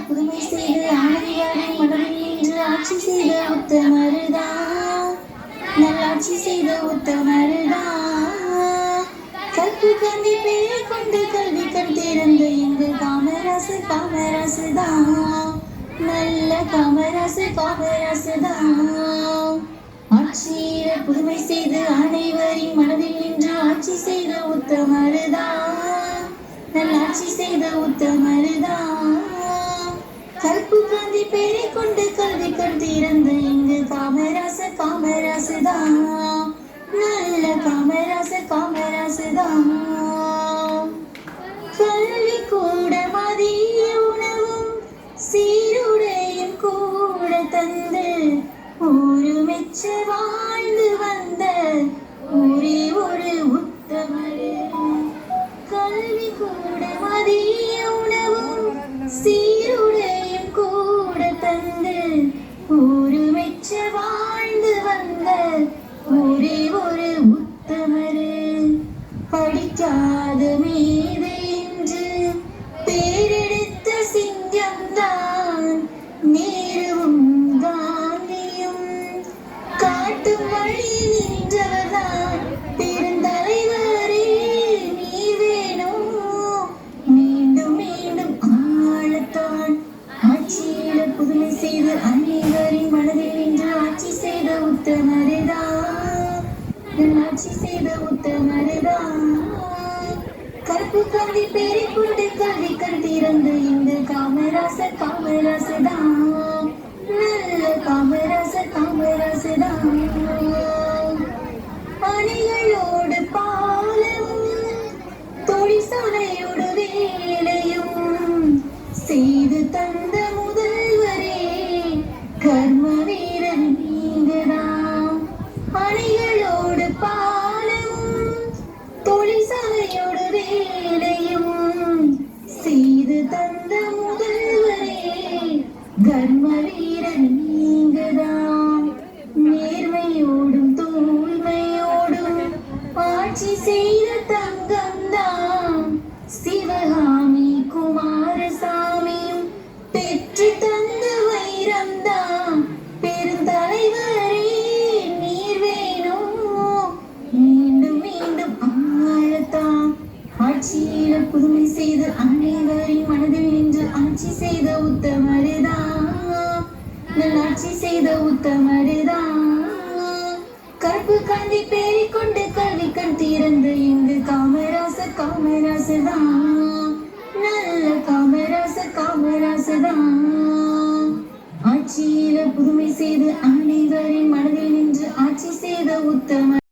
புதுமை செய்து ஆணையாரின் மனதில் நின்று ஆட்சி செய்த உத்தமருதான், நல்லாட்சி செய்த உத்தமருதான். கற்பு கந்தி பெயரை கொண்டு கல்வி கண் திறந்து எங்கள் காமராசு காமராசு தான், நல்ல காமராசு காமராசு தான். ஆட்சியில புதுமை செய்து அனைவரின் மனதில் நின்று ஆட்சி செய்த உத்தமருதான், நல்லாட்சி செய்த உத்தமருதான். கற்பு காந்தி பெயரை கொண்டு கல்வி கண் திறந்து எங்கு காமராசு காமராசு தான், நல்ல காமராசு காமராசு தான். கல்வி கூட மதிய உணவும் சீருடையும் கூட தந்து ஒரு மெச்ச வாழ்ந்து வந்த ஒரே ஒரு உத்தமரு. கல்வி கூட மதிய உணவும் சீருடையும் கூட தந்து ஒரு மெச்ச வாழ்ந்து வந்த ஒரே ஒரு உத்தமரு. படிக்காத மேதை என்று பேரெடுத்த சிங்கம்தான் நேருவும் காந்தியும் காட்டும் வழி நின்றவர்தான் பெருந்தலைவரே நீ வேணும். மீண்டும் மீண்டும் ஆளத்தான் ஆட்சியில புதுமை செய்து அனைவரின் மனதில் நின்று ஆட்சி செய்த உத்தமருதான், நல்லாட்சி செய்த உத்தமருதான். கற்பு காந்தி பெயரை கொண்டு கல்வி கண் திறந்து இந்த காமராசு காமராசு தான், நல்ல காமராசு காமராசு தான். அணிகளோடு பாலமும் தொழிற்சாலையோடு வேலையும் செய்து தந்த முதல்வரே கர்ம வீரன் நீங்கதான். அணிகளோடு பாலமும் தொழிற்சாலையோடு வேலையும் செய்து தந்த முதல்வரே கர்ம வீரன் நீங்கதான். நேர்மையோடும் தூய்மையோடும் ஆட்சி செய்த தங்கம்தான் சிவகாமி குமாரசாமியும் பெற்று தந்த வைரம்தான் பெருந்தலைவரே நீர் வேணும். மீண்டும் மீண்டும் ஆளத்தான் ஆட்சியில புதுமை செய்து அனைவரின் மனதில் நின்று ஆட்சி செய்த உத்தமருதான், நல்லாட்சி செய்த உத்தமருதான். கற்பு காந்தி பெயரை கொண்டு கல்வி கண் திறந்து இங்கு காமராசு காமராசு தான், நல்ல காமராசு காமராசு தான். ஆட்சியில புதுமை செய்து அனைவரின் மனதில் நின்று ஆட்சி செய்த உத்தம